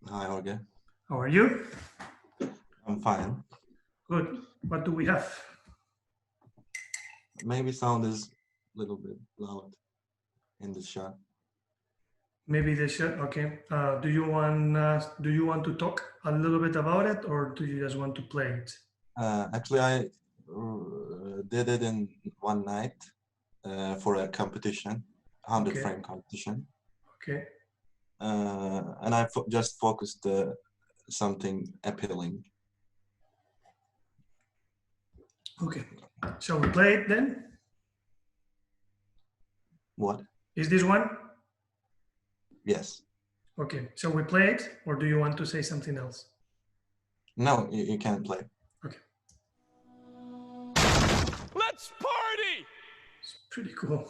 Hi, Jorge. How are you? I'm fine. Good. What do we have? Maybe sound is a little bit loud in the shot. Maybe they should. Okay. Do you want to talk a little bit about it, or do you just want to play it? Actually, I did it in one night for a competition, 100 Okay. frame competition. Okay. And I just focused something appealing. Okay. Shall we play it then? What? Is this one? Yes. Okay. Shall we play it, or do you want to say something else? No, you can't play. Okay. Let's party! It's pretty cool.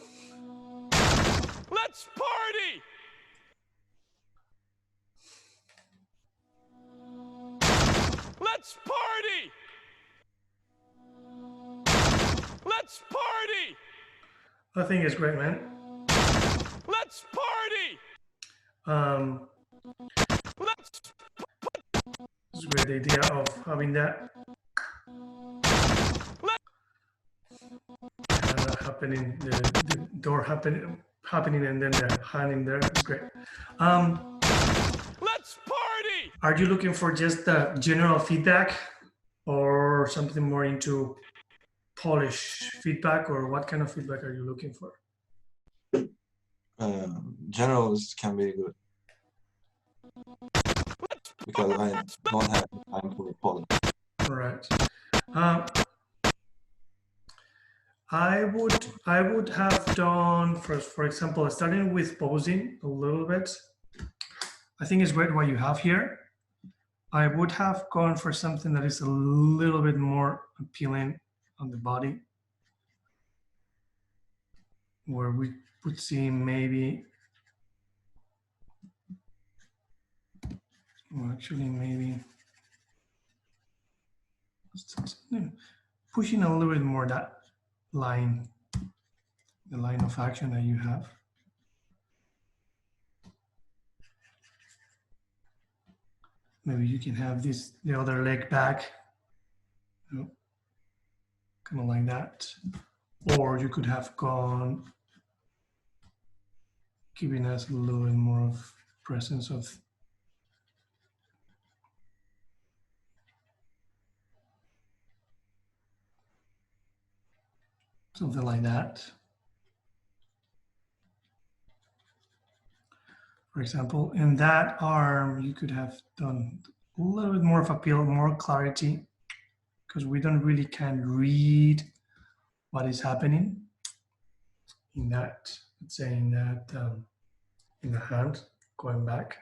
Let's party! Let's party! Let's party! I think it's great, man. Let's party! Let's It's a great idea of having that happening, the door happening, and then the hand in there. It's great. Let's party! Are you looking for just the general feedback, or something more into polish feedback, or what kind of feedback are you looking for? Generals can be good because I don't have time for polish. All right. I would have done for example, starting with posing a little bit. I think it's great what you have here. I would have gone for something that is a little bit more appealing on the body, where we would see maybe, well, actually maybe pushing a little bit more that line, the line of action that you have. Maybe you can have the other leg back, kind of like that. Or you could have gone, giving us a little bit more of presence of something like that. For example, in that arm, you could have done a little bit more of appeal, more clarity, because we don't really can read what is happening in that, let's say in the hand, going back.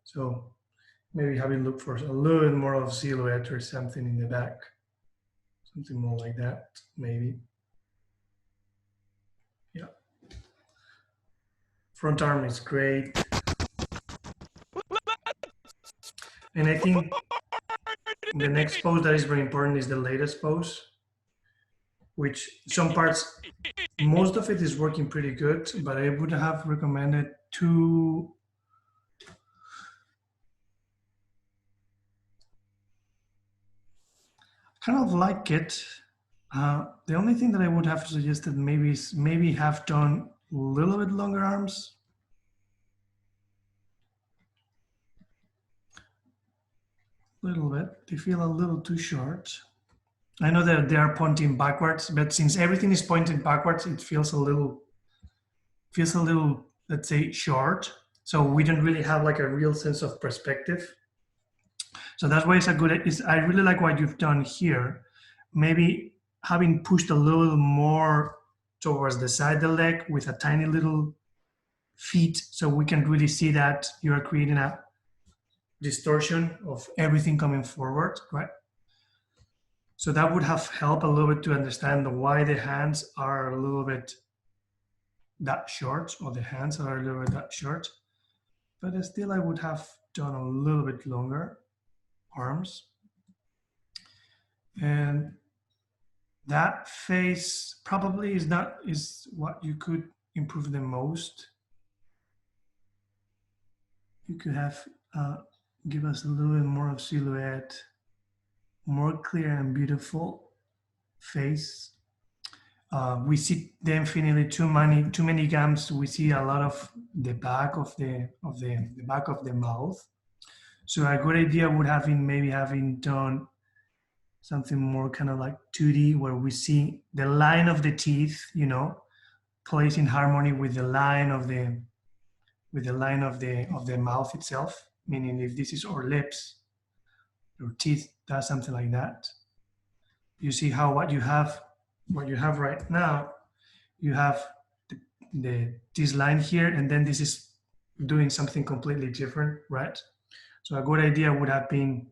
So maybe having look for a little bit more of silhouette or something in the back, something more like that, maybe. Yeah. Front arm is great. And I think the next pose that is very important is the latest pose, which some parts, most of it is working pretty good, but I would have recommended two kind of like it. The only thing that I would have suggested maybe is maybe have done a little bit longer arms. A little bit. They feel a little too short. I know that they are pointing backwards, but since everything is pointing backwards, it feels a little, let's say, short. So we don't really have like a real sense of perspective. So that's why it's a good, I really like what you've done here. Maybe having pushed a little more towards the side of the leg with a tiny little feet, so we can really see that you are creating a distortion of everything coming forward, right? So that would have helped a little bit to understand why the hands are a little bit that short, or the hands are a little bit that short. But still, I would have done a little bit longer arms. And that face probably is what you could improve the most. You could have give us a little bit more of silhouette, more clear and beautiful face. We see definitely too many gums. We see a lot of the back of the back of the mouth. So a good idea would have been maybe having done something more kind of like 2D, where we see the line of the teeth, you know, plays in harmony with the line of the mouth itself. Meaning, if this is our lips, your teeth does something like that. You see how what you have right now, you have this line here, and then this is doing something completely different, right? So a good idea would have been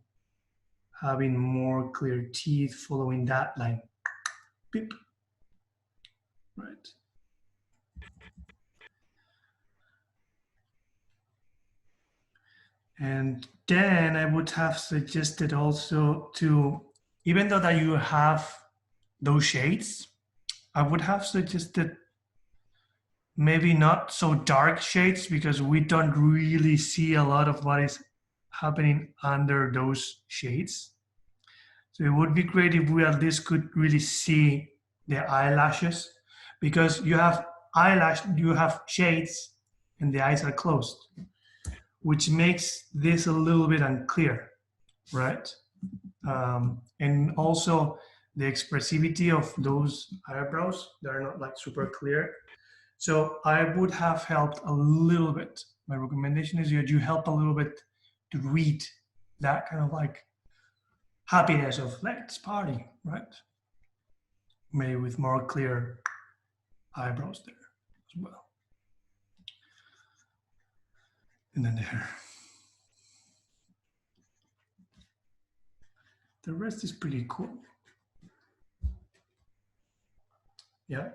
having more clear teeth following that line. Beep. Right. And then I would have suggested also to, even though that you have those shades, I would have suggested maybe not so dark shades, because we don't really see a lot of what is happening under those shades. So it would be great if we at least could really see the eyelashes, because you have shades and the eyes are closed, which makes this a little bit unclear, right? And also the expressivity of those eyebrows, they're not like super clear. So I would have helped a little bit. My recommendation is that you help a little bit to read that kind of like happiness of let's party, right? Maybe with more clear eyebrows there as well. And then the hair. The rest is pretty cool. Yeah.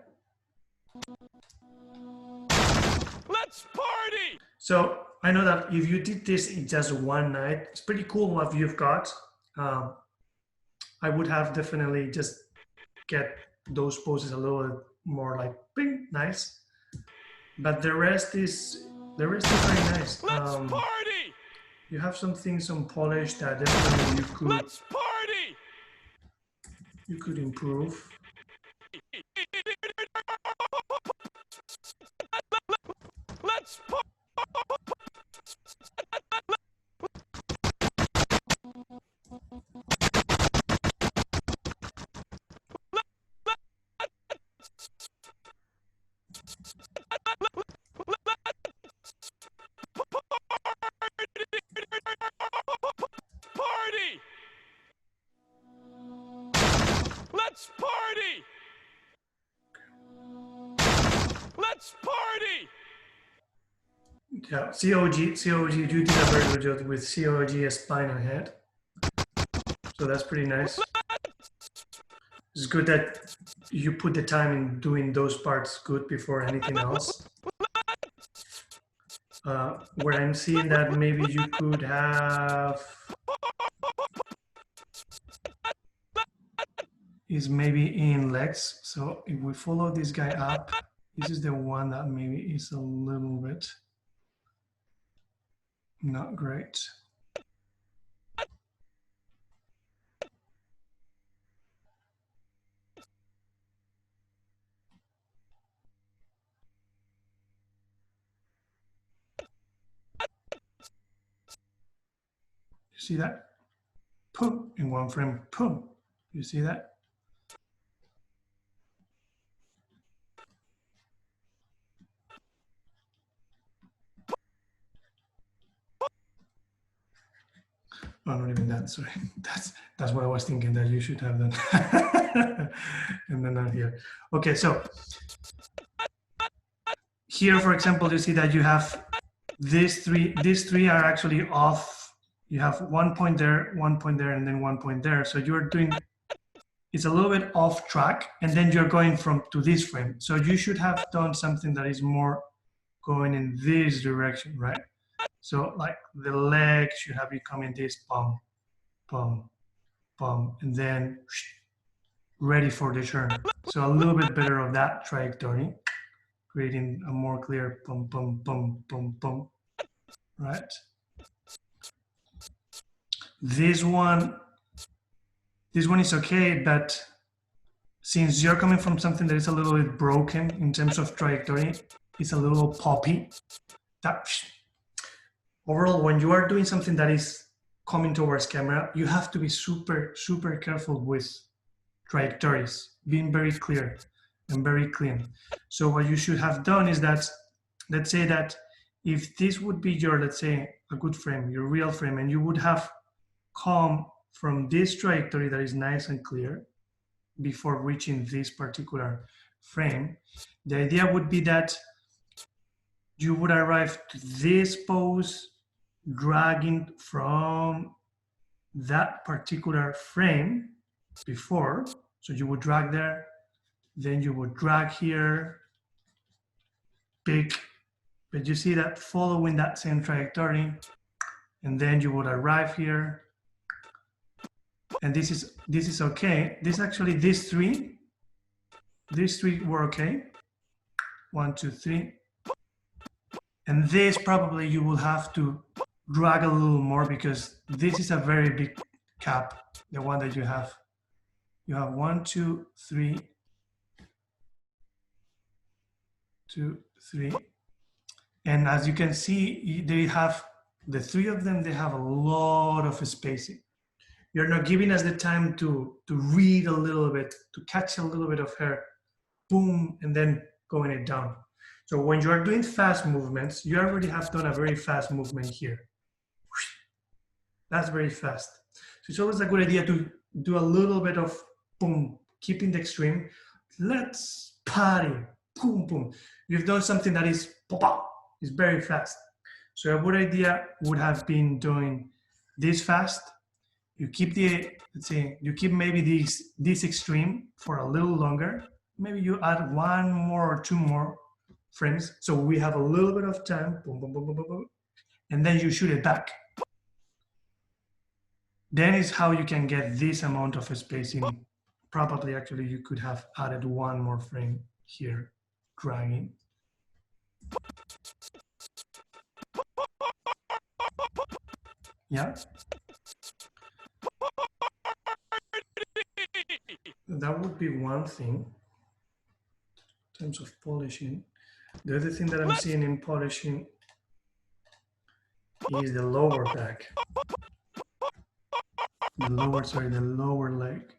Let's party! So I know that if you did this in just one night, it's pretty cool what you've got. I would have definitely just get those poses a little more like bing, nice. But the rest is very nice. Let's party! You have some things on polish that definitely Let's party! you could improve. Let's party! Let's party! Let's party! Yeah, COG, you did a very good job with COG spine and head. So that's pretty nice. It's good that you put the time in doing those parts good before anything else. Where I'm seeing that maybe you could have is maybe in legs. So if we follow this guy up, this is the one that maybe is a little bit not great. You see that? Boom, in one frame, boom. You see that? Oh, not even that, sorry. That's what I was thinking that you should have done. And then not here. Okay, so here, for example, you see that you have these three are actually off. You have 1 point there, 1 point there, and then 1 point there. So you're doing, it's a little bit off track, and then you're going to this frame. So you should have done something that is more going in this direction, right? So like the leg should have you come in this pump, pump, pump, and then ready for the turn. So a little bit better of that trajectory, creating a more clear pump, pump, pump, pump, pump, right? This one is okay, but since you're coming from something that is a little bit broken in terms of trajectory, it's a little poppy. Overall, when you are doing something that is coming towards camera, you have to be super, super careful with trajectories, being very clear and very clean. So what you should have done is that, let's say that if this would be your, let's say, a good frame, your real frame, and you would have come from this trajectory that is nice and clear before reaching this particular frame, the idea would be that you would arrive to this pose dragging from that particular frame before. So you would drag there, then you would drag here, pick, but you see that following that same trajectory, and then you would arrive here. And this is okay. These three were okay. 1, 2, 3. And this probably you will have to drag a little more because this is a very big cap, the one that you have. You have 1, 2, 3, 2, 3. And as you can see, they have, the three of them, they have a lot of spacing. You're not giving us the time to read a little bit, to catch a little bit of hair, boom, and then going it down. So when you are doing fast movements, you already have done a very fast movement here. That's very fast. So it's always a good idea to do a little bit of boom, keeping the extreme. Let's party, boom, boom. You've done something that is pop, it's very fast. So a good idea would have been doing this fast. You keep the, let's say, you keep maybe this extreme for a little longer. Maybe you add 1 more or 2 more frames. So we have a little bit of time, boom, boom, boom, boom, boom, boom, and then you shoot it back. Then is how you can get this amount of spacing. Probably, actually, you could have added 1 more frame here, dragging. Yeah. That would be one thing in terms of polishing. The other thing that I'm seeing in polishing is the lower back. The lower leg.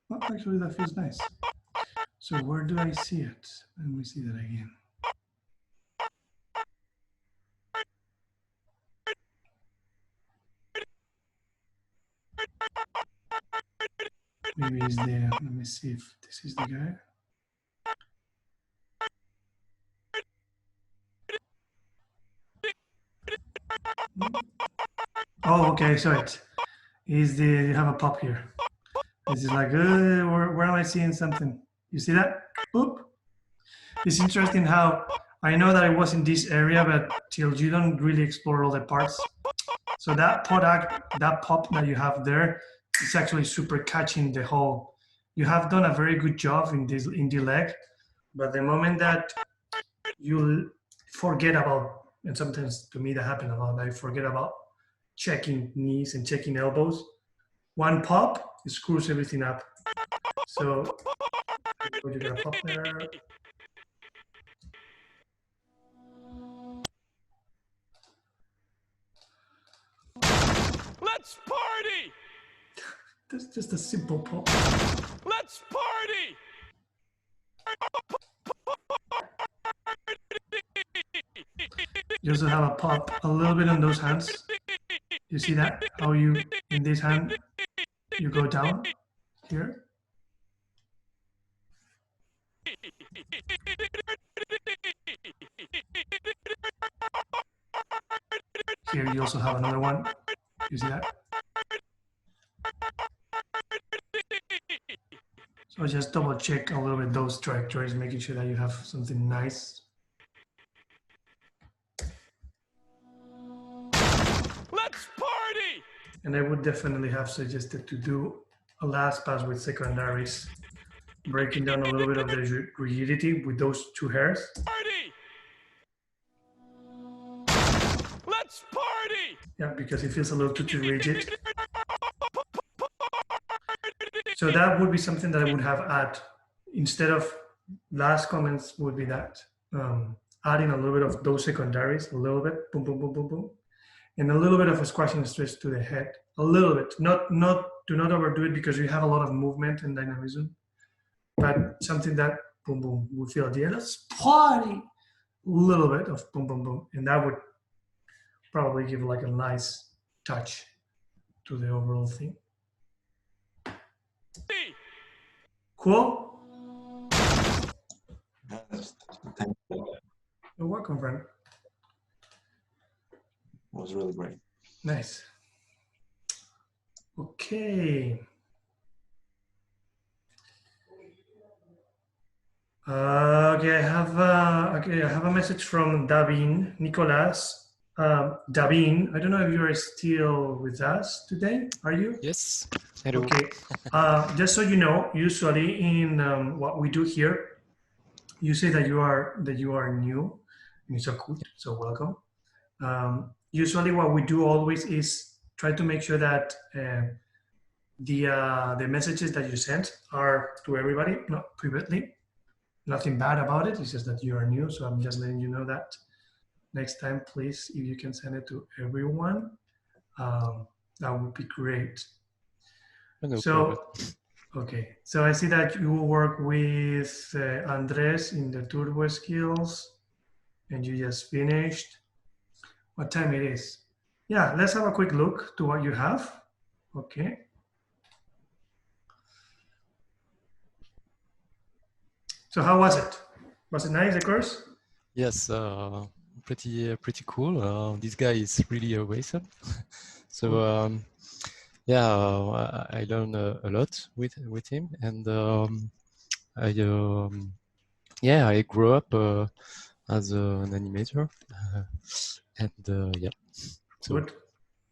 Well, actually, that feels nice. So where do I see it? Let me see that again. Maybe it's there. Let me see if this is the guy. Oh, okay, so it is the, you have a pop here. This is like, where am I seeing something? You see that? Boop. It's interesting how, I know that I was in this area, but till you don't really explore all the parts. So that pop that you have there, it's actually super catching the whole. You have done a very good job in the leg, but the moment that you forget about, and sometimes to me that happens a lot, I forget about checking knees and checking elbows. One pop, it screws everything up. So you got a pop there. Let's party! That's just a simple pop. Let's party! You also have a pop a little bit on those hands. You see that? How you, in this hand, you go down here. Here you also have another one. You see that? So just double check a little bit those trajectories, making sure that you have something nice. Let's party! And I would definitely have suggested to do a last pass with secondaries, breaking down a little bit of the rigidity with those two hairs. Party! Let's party! Yeah, because it feels a little too rigid. So that would be something that I would have add instead of last comments would be that adding a little bit of those secondaries, a little bit, boom, boom, boom, boom, boom, and a little bit of a squashing stretch to the head, a little bit. Do not overdo it because you have a lot of movement and dynamism, but something that boom, boom, we feel at the end. Let's party, a little bit of boom, boom, boom, and that would probably give like a nice touch to the overall thing. Cool. Yes, thank you. You're welcome, friend. It was really great. Nice. Okay. Okay, I have a message from Davin Nicolas. Davin, I don't know if you are still with us today. Are you? Yes. Hello. Okay. Just so you know, usually in what we do here, you say that you are new, and it's so cool. So welcome. Usually, what we do always is try to make sure that the messages that you send are to everybody, not privately. Nothing bad about it. It's just that you are new, so I'm just letting you know that. Next time, please, if you can send it to everyone, that would be great. No So, problem. okay. So I see that you work with Andres in the turbo skills, and you just finished. What time it is? Yeah, let's have a quick look to what you have. Okay. So how was it? Was it nice, the course? Yes, pretty cool. This guy is really awesome. So yeah, I learned a lot with him, and yeah, I grew up as an animator, and yeah. So, good.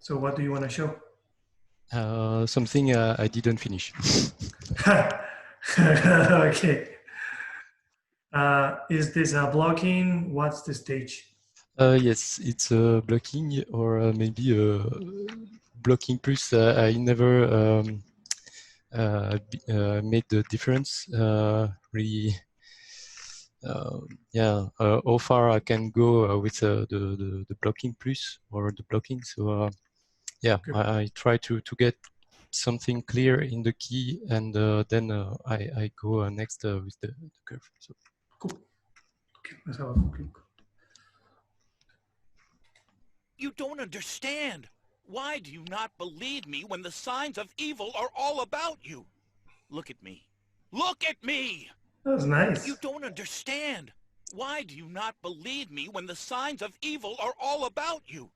So what do you want to show? something I didn't finish. Okay. Is this a blocking? What's the stage? Yes, it's blocking or maybe blocking plus. I never made the difference really. Yeah, how far I can go with the blocking plus or the blocking. So yeah, Good. I try to get something clear in the key, and then I go next with the curve. So. Cool. Okay, let's have a quick look. You don't understand. Why do you not believe me when the signs of evil are all about you? Look at me. Look at me! That was nice. You don't understand. Why do you not believe me when the signs of evil are all about you?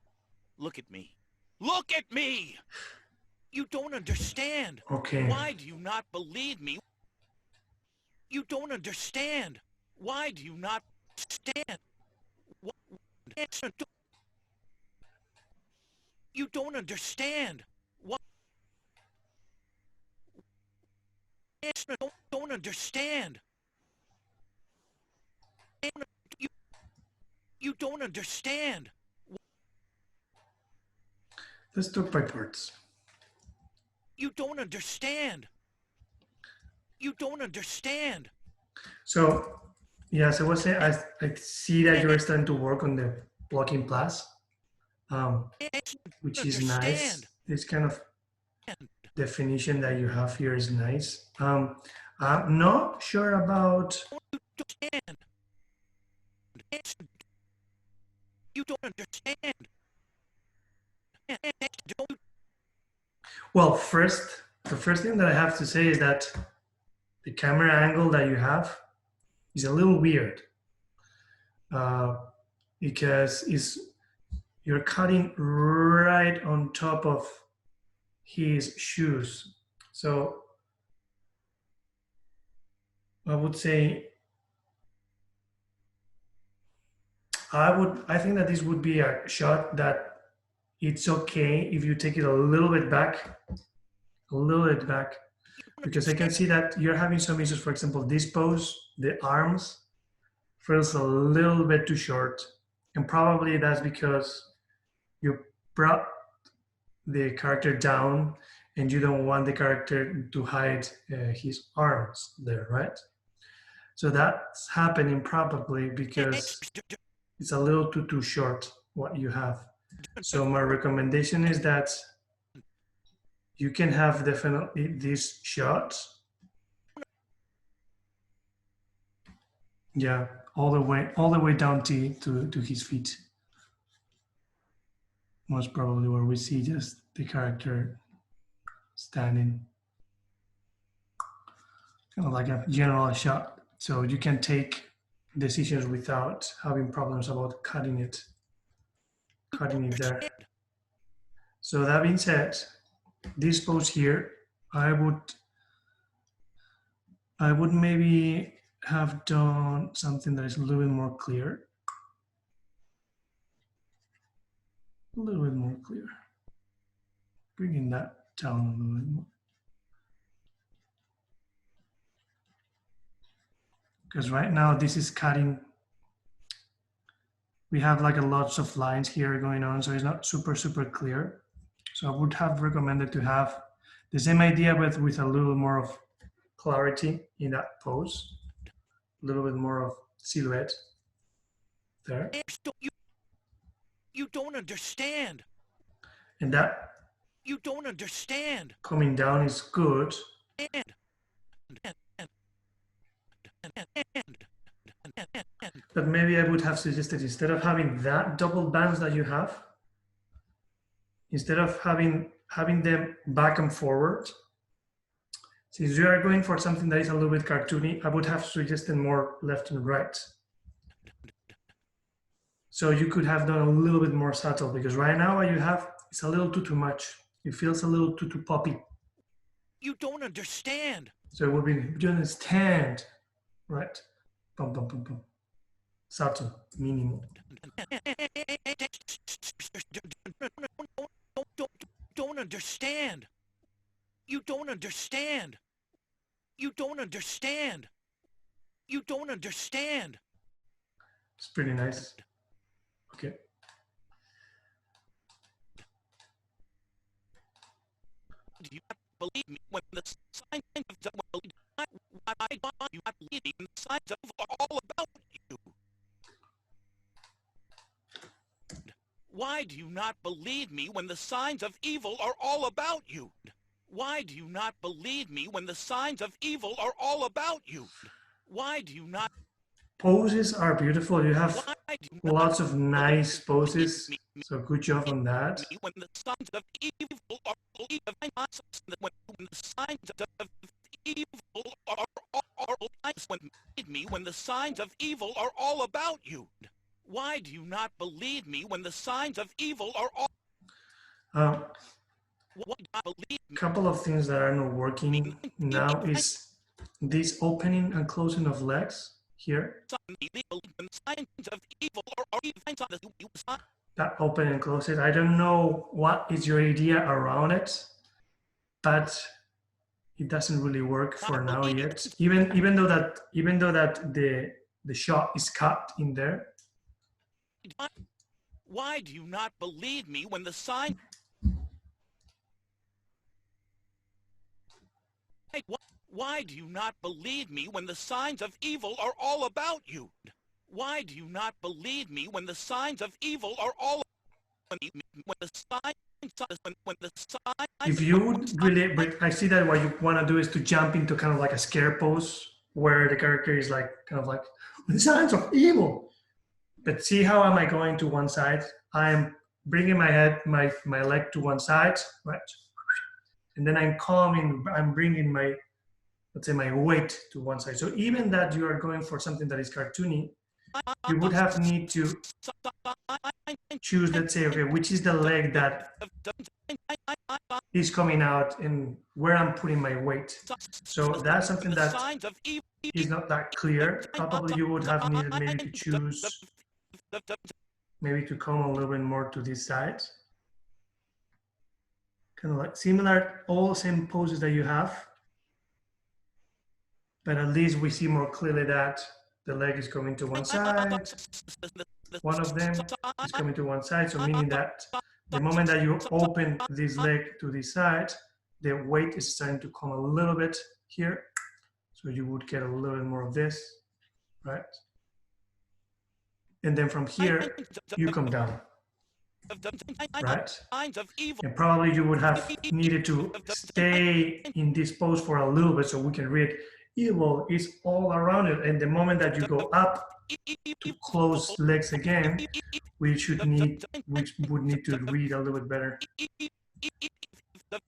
Look at me. Look at me! You don't understand. Okay. Why do you not believe me? You don't understand. Why do you not understand? You don't understand. Why? Don't understand. You don't understand. Let's talk by parts. You don't understand. You don't understand. So, yes, I was saying, I see that you're starting to work on the blocking plus, which is nice. This kind of definition that you have here is nice. I'm not sure about. You don't understand. Well, the first thing that I have to say is that the camera angle that you have is a little weird because you're cutting right on top of his shoes. So I would say I think that this would be a shot that it's okay if you take it a little bit back, because I can see that you're having some issues. For example, this pose, the arms feels a little bit too short, and probably that's because you brought the character down and you don't want the character to hide his arms there, right? So that's happening probably because it's a little too short what you have. So my recommendation is that you can have definitely this shot. Yeah, all the way down to his feet. Most probably where we see just the character standing. Kind of like a general shot. So you can take decisions without having problems about cutting it there. So that being said, this pose here, I would maybe have done something that is a little bit more clear. A little bit more clear. Bringing that down a little bit more. Because right now this is cutting. We have like a lots of lines here going on, so it's not super clear. So I would have recommended to have the same idea, but with a little more of clarity in that pose. A little bit more of silhouette there. You don't understand. And that You don't understand. coming down is good. But maybe I would have suggested, instead of having that double bands that you have, instead of having them back and forward, since you are going for something that is a little bit cartoony, I would have suggested more left and right. So you could have done a little bit more subtle, because right now what you have is a little too much. It feels a little too poppy. You don't understand. So it would be, you understand, right? Bum, bum, bum, bum. Subtle, minimal. Don't understand. You don't understand. You don't understand. You don't understand. It's pretty nice. Okay. Do you not believe me when the signs of why you not believing the signs of are all about you? Why do you not believe me when the signs of evil are all about you? Why do you not believe me when the signs of evil are all about you? Why do you not? Poses are beautiful. You have lots of nice poses. So good job on that. When the signs of evil are when the signs of evil when the signs of evil are all about you. Why do you not believe me when the signs of evil are all? A couple of things that are not working now is this opening and closing of legs here. That open and close it. I don't know what is your idea around it, but it doesn't really work for now yet. Even though that the shot is cut in there. Why do you not believe me when the sign? Why do you not believe me when the signs of evil are all about you? Why do you not believe me when the signs of evil are all when the signs if you would really, but I see that what you want to do is to jump into kind of like a scare pose where the character is like kind of like the signs of evil. But see how am I going to one side? I am bringing my head, my leg to one side, right? And then I'm calming, I'm bringing my, let's say, my weight to one side. So even that you are going for something that is cartoony, you would have need to choose, let's say, okay, which is the leg that is coming out and where I'm putting my weight. So that's something that is not that clear. Probably you would have needed maybe to choose, maybe to come a little bit more to this side. kind of like similar, all same poses that you have, but at least we see more clearly that the leg is coming to one side. One of them is coming to one side, so meaning that the moment that you open this leg to this side, the weight is starting to come a little bit here. So you would get a little bit more of this, right? And then from here, you come down, right? And probably you would have needed to stay in this pose for a little bit so we can read evil is all around it. And the moment that you go up to close legs again, we would need to read a little bit better.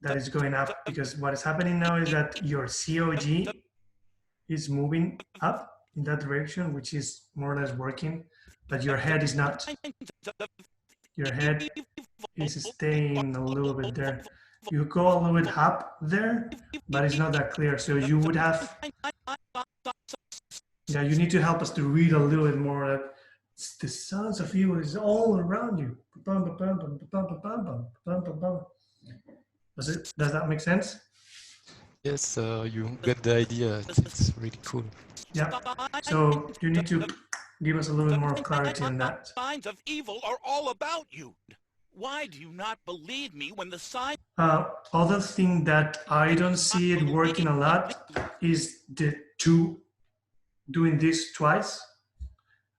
That is going up, because what is happening now is that your COG is moving up in that direction, which is more or less working, but your head is not. Your head is staying a little bit there. You go a little bit up there, but it's not that clear. So you would have, yeah, you need to help us to read a little bit more. The sounds of you is all around you. Does that make sense? Yes, you get the idea. It's really cool. Yeah. So you need to give us a little bit more clarity on that. Signs of evil are all about you. Why do you not believe me when the sign? Other thing that I don't see it working a lot is the two doing this twice.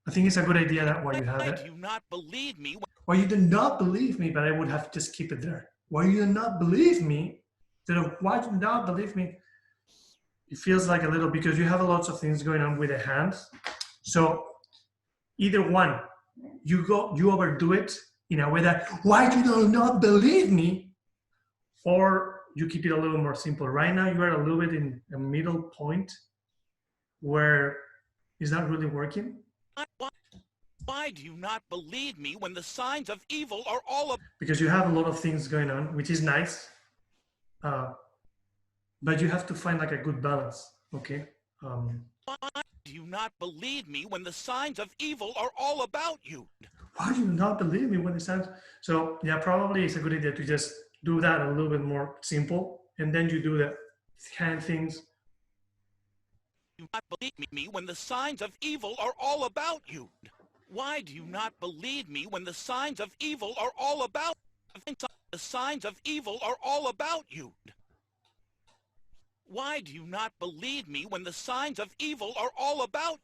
I think it's a good idea that why you have it. Why do you not believe me? Why you do not believe me, but I would have to just keep it there. Why you do not believe me? Why do you not believe me? It feels like a little, because you have lots of things going on with the hands. So either one, you overdo it in a way that, why do you not believe me? Or you keep it a little more simple. Right now you are a little bit in a middle point where it's not really working. Why do you not believe me when the signs of evil are all about? Because you have a lot of things going on, which is nice. But you have to find like a good balance, okay? Why do you not believe me when the signs of evil are all about you? Why do you not believe me when the signs? So yeah, probably it's a good idea to just do that a little bit more simple, and then you do the hand things. Do not believe me when the signs of evil are all about you. Why do you not believe me when the signs of evil are all about? The signs of evil are all about you. Why do you not believe me when the signs of evil are all about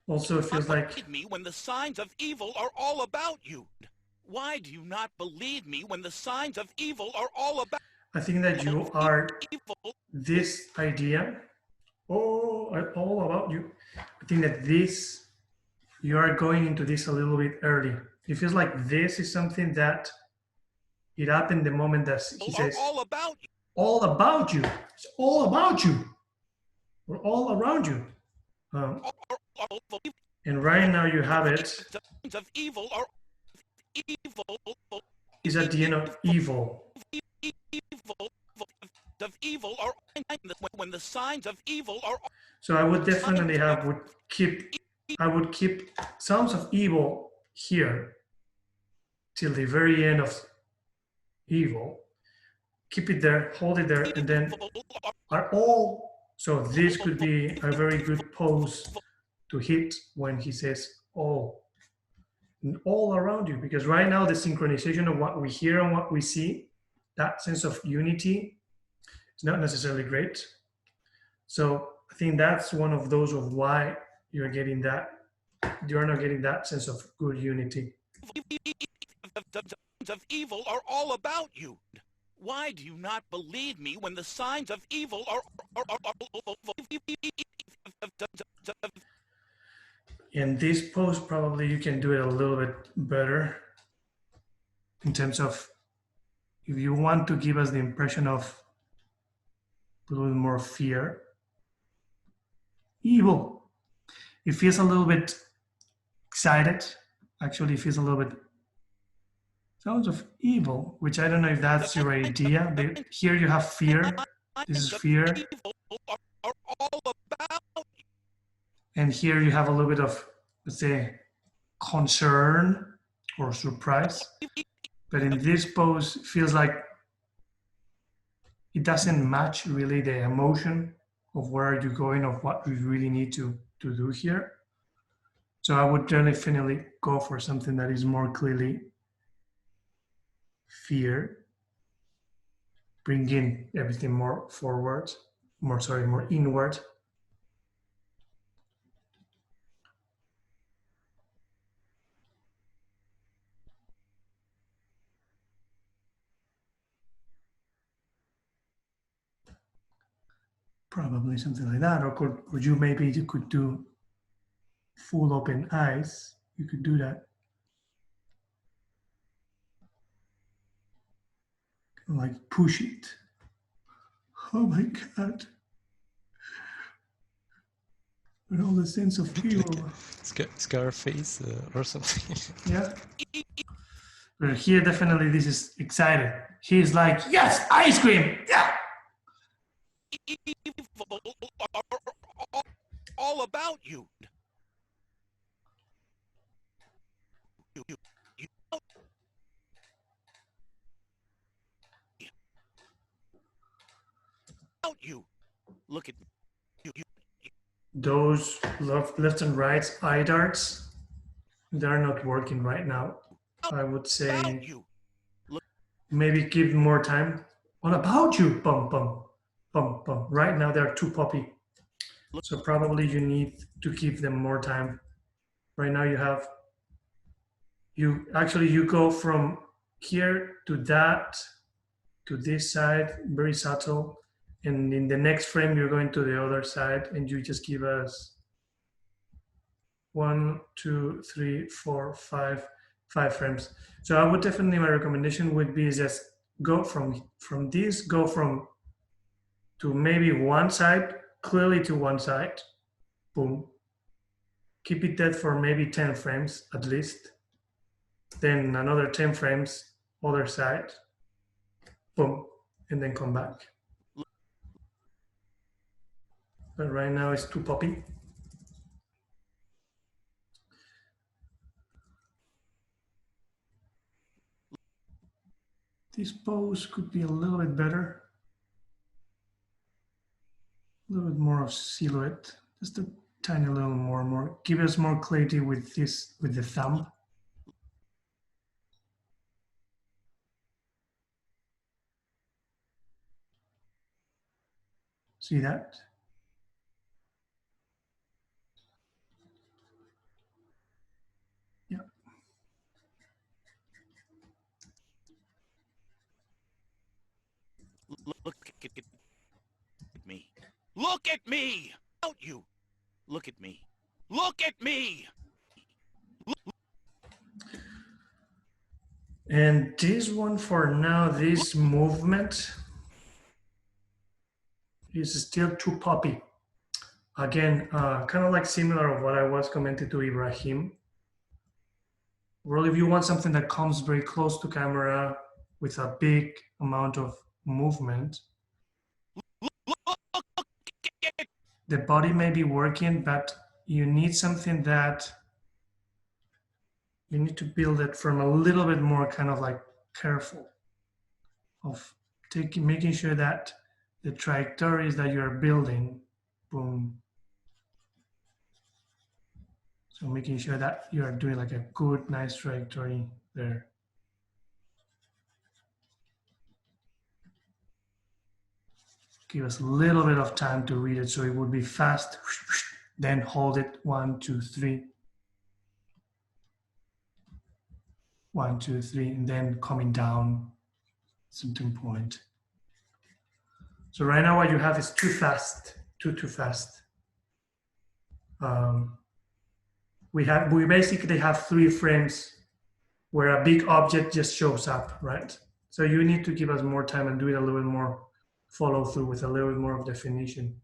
Also, it feels like me when the signs of evil are all about you. Why do you not believe me when the signs of evil are all about? I think that you are this idea. Oh, all about you. I think that this, you are going into this a little bit early. It feels like this is something that it happened the moment that he says, all about you. All about you. It's all about you. We're all around you. And right now you have it. Signs of evil are evil. Is at the end of evil. Of evil are when the signs of evil are. So I would definitely I would keep sounds of evil here till the very end of evil. Keep it there, hold it there, and then are all. So this could be a very good pose to hit when he says all. And all around you, because right now the synchronization of what we hear and what we see, that sense of unity, is not necessarily great. So I think that's one of those of why you're getting that, you're not getting that sense of good unity. Of evil are all about you. Why do you not believe me when the signs of evil are In this pose, probably you can do it a little bit better in terms of, if you want to give us the impression of a little more fear. Evil. It feels a little bit excited. Actually, it feels a little bit sounds of evil, which I don't know if that's your idea, but here you have fear. This is fear. are all about And here you have a little bit of, let's say, concern or surprise. But in this pose, it feels like it doesn't match really the emotion of where are you going, of what we really need to do here. So I would definitely go for something that is more clearly fear, bringing everything more forward, more inward. Probably something like that, or could you maybe you could do full open eyes. You could do that. Like push it. Oh my God. With all the sense of evil. Scarface or something. Yeah. But here definitely this is excited. He's like, yes, ice cream. Yeah. Evil are all about you. You look at you. Those left and right eye darts, they're not working right now. I would say maybe give more time. What about you? Bum, bum, bum, bum. Right now they're too poppy. So probably you need to give them more time. Right now you go from here to that, to this side, very subtle. And in the next frame, you're going to the other side and you just give us 1, 2, 3, 4, 5 frames. So I would definitely, my recommendation would be just go from this, go from to maybe one side, clearly to one side, boom. Keep it dead for maybe 10 frames at least. Then another 10 frames, other side, boom, and then come back. But right now it's too poppy. This pose could be a little bit better. A little bit more of silhouette, just a tiny little more. Give us more clarity with this, with the thumb. See that? Yeah. Look at me. Look at me! Don't you? Look at me. Look at me! And this one for now, this movement is still too poppy. Again, kind of like similar of what I was commenting to Ibrahim. Well, if you want something that comes very close to camera with a big amount of movement, the body may be working, but you need something that you need to build it from a little bit more kind of like careful of making sure that the trajectories that you're building, boom. So making sure that you're doing like a good, nice trajectory there. Give us a little bit of time to read it so it would be fast. Then hold it, 1, 2, 3. 1, 2, 3, and then coming down certain point. So right now what you have is too fast, too fast. We basically have 3 frames where a big object just shows up, right? So you need to give us more time and do it a little bit more follow through with a little bit more of definition.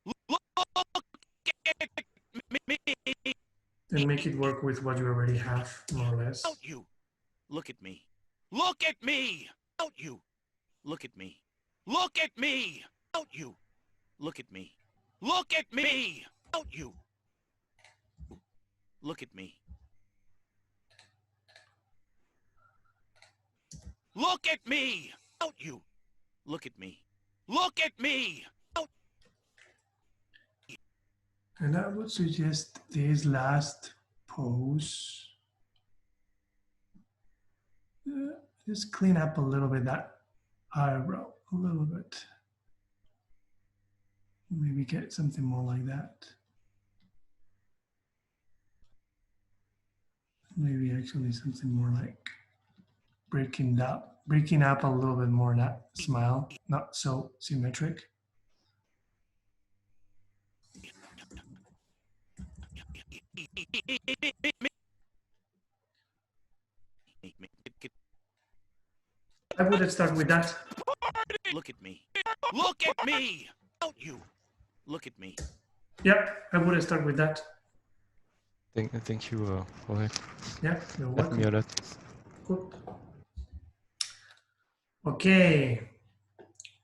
Look at me! And make it work with what you already have, more or less. Don't you? Look at me. Look at me! Don't you? Look at me. Look at me! Don't you? Look at me. Look at me! Don't you? Look at me. Look at me! Out you! Look at me. Look at me! Out. And I would suggest this last pose. Just clean up a little bit that eyebrow, a little bit. Maybe get something more like that. Maybe actually something more like breaking up a little bit more that smile, not so symmetric. I would start with that. Look at me. Look at me! Out you! Look at me. Yep, I would start with that. Thank you, Jorge. Yeah, you're Helped me a welcome. lot. Good. Okay,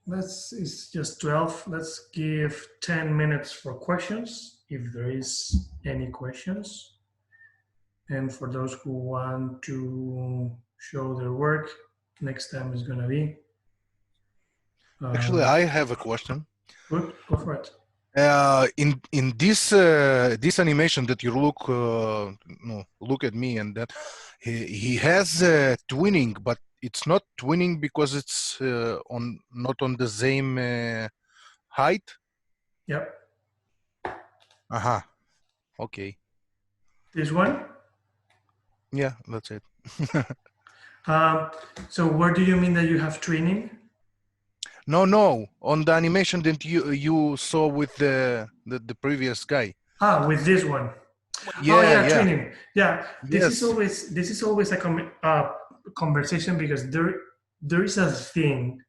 it's just 12. Let's give 10 minutes for questions, if there is any questions. And for those who want to show their work, next time is gonna be. Actually, I have a question. Good, go for it. In this animation that you look at me, and that he has twinning, but it's not twinning because it's not on the same height. Yep. Okay. This one. Yeah, that's it. So where do you mean that you have training? No, on the animation that you saw with the previous guy. With this one. Yeah, oh yeah, yeah. training. Yeah, this Yes. is always a conversation, because there is a thing.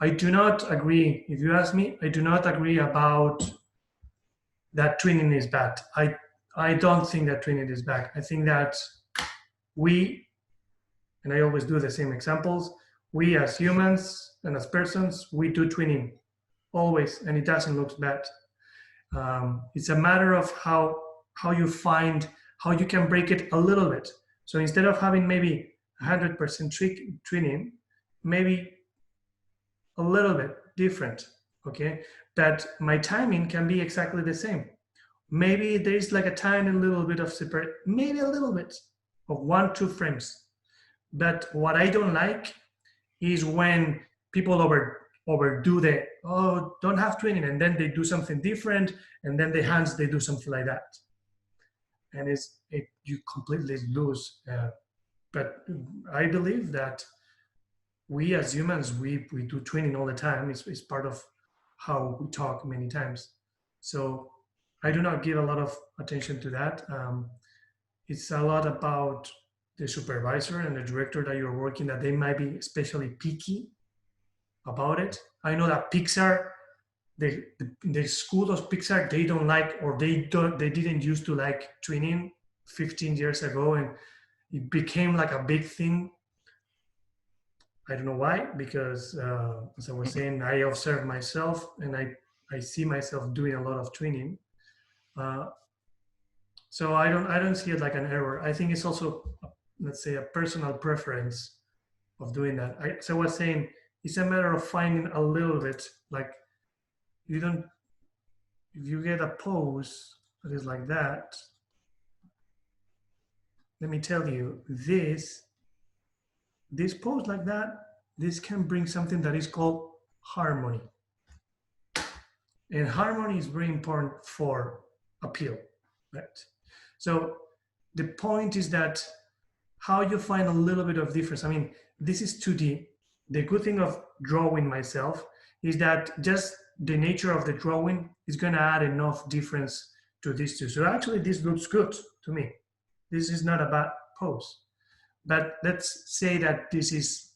I do not agree. If you ask me, I do not agree about that training is bad. I don't think that training is bad. I think that we, and I always do the same examples, we as humans and as persons, we do twinning always, and it doesn't look bad. It's a matter of how you find, how you can break it a little bit. So instead of having maybe 100% twinning, maybe a little bit different, okay? But my timing can be exactly the same. Maybe there's like a tiny little bit of separate, maybe a little bit of 1-2 frames. But what I don't like is when people overdo the, oh, don't have twinning, and then they do something different, and then the hands, they do something like that. And you completely lose. But I believe that we as humans, we do twinning all the time. It's part of how we talk many times. So I do not give a lot of attention to that. It's a lot about the supervisor and the director that you're working, that they might be especially picky about it. I know that Pixar, the school of Pixar, they don't like, or they didn't used to like twinning 15 years ago, and it became like a big thing. I don't know why, because as I was saying, I observe myself, and I see myself doing a lot of twinning. So I don't see it like an error. I think it's also, let's say, a personal preference of doing that. So I was saying, it's a matter of finding a little bit, like, if you get a pose that is like that, let me tell you, this pose like that, this can bring something that is called harmony. And harmony is very important for appeal, right? So the point is that how you find a little bit of difference. I mean, this is 2D. The good thing of drawing myself is that just the nature of the drawing is going to add enough difference to these two. So actually, this looks good to me. This is not a bad pose. But let's say that this is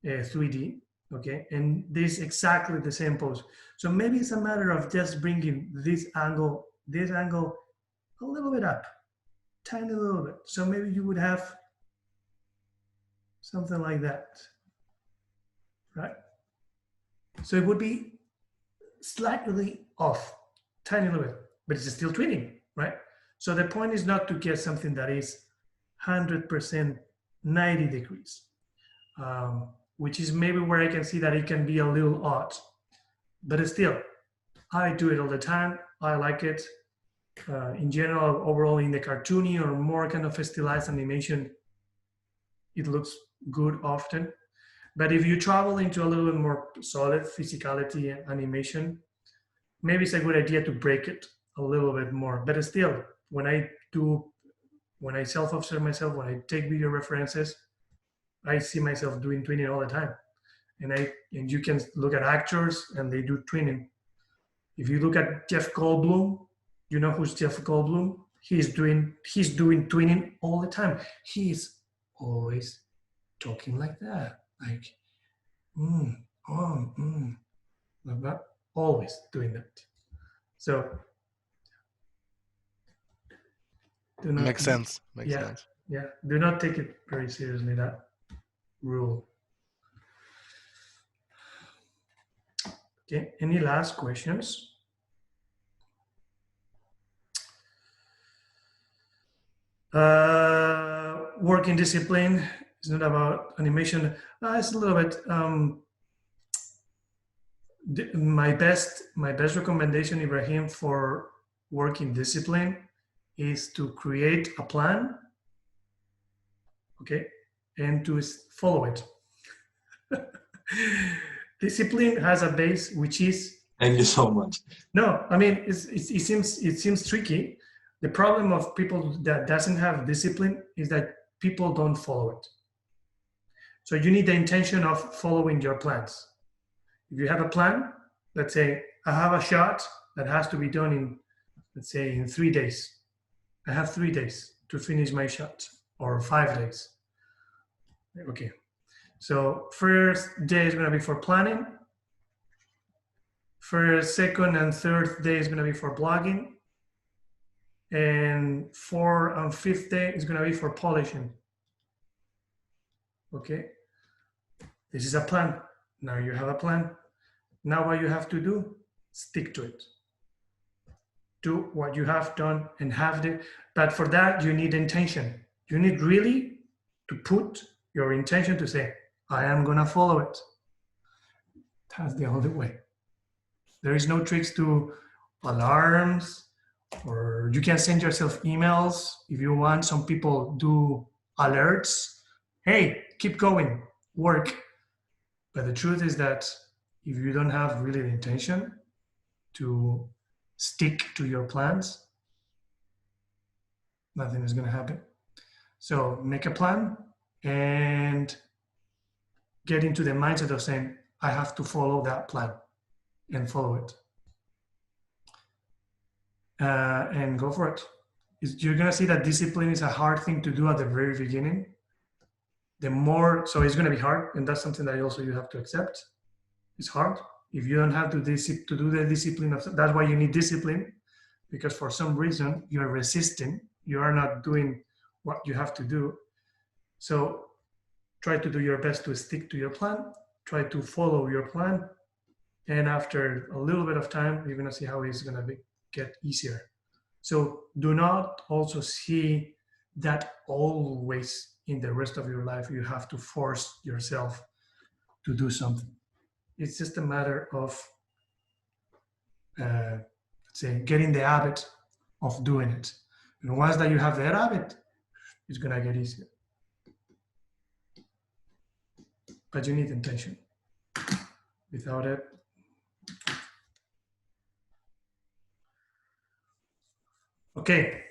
3D, okay? And this is exactly the same pose. So maybe it's a matter of just bringing this angle a little bit up, tiny little bit. So maybe you would have something like that, right? So it would be slightly off, tiny little bit, but it's still twinning, right? So the point is not to get something that is 100% 90 degrees, which is maybe where I can see that it can be a little odd. But still, I do it all the time. I like it. In general, overall in the cartoony or more kind of stylized animation, it looks good often. But if you travel into a little bit more solid physicality animation, maybe it's a good idea to break it a little bit more. But still, when I self-observe myself, when I take video references, I see myself doing twinning all the time. And you can look at actors and they do twinning. If you look at Jeff Goldblum, you know who's Jeff Goldblum? He's doing twinning all the time. He's always talking like that, like like that, always doing that. So makes sense. Makes yeah, sense. yeah. Do not take it very seriously, that rule. Okay. Any last questions? Working discipline is not about animation. It's a little bit. My best recommendation, Ibrahim, for working discipline is to create a plan, okay, and to follow it. Discipline has a base, which is. Thank you so much. No, I mean it seems tricky. The problem of people that doesn't have discipline is that people don't follow it. So you need the intention of following your plans. If you have a plan, let's say I have a shot that has to be done in, let's say, in 3 days. I have 3 days to finish my shot, or 5 days. Okay. So first day is going to be for planning. First, second, and third day is going to be for blogging. And 4th and 5th day is going to be for polishing. Okay. This is a plan. Now you have a plan. Now what you have to do, stick to it. Do what you have done and have it. But for that, you need intention. You need really to put your intention to say, I am going to follow it. That's the only way. There is no tricks to alarms, or you can send yourself emails if you want. Some people do alerts. Hey, keep going, work. But the truth is that if you don't have really the intention to stick to your plans, nothing is going to happen. So make a plan and get into the mindset of saying, I have to follow that plan, and follow it. And go for it. You're going to see that discipline is a hard thing to do at the very beginning. So it's going to be hard, and that's something that also you have to accept. It's hard. If you don't have to do the discipline, that's why you need discipline, because for some reason you're resisting. You are not doing what you have to do. So try to do your best to stick to your plan. Try to follow your plan. And after a little bit of time, you're going to see how it's going to get easier. So do not also see that always in the rest of your life you have to force yourself to do something. It's just a matter of, let's say, getting the habit of doing it. And once that you have that habit, it's going to get easier. But you need intention. Without it, okay.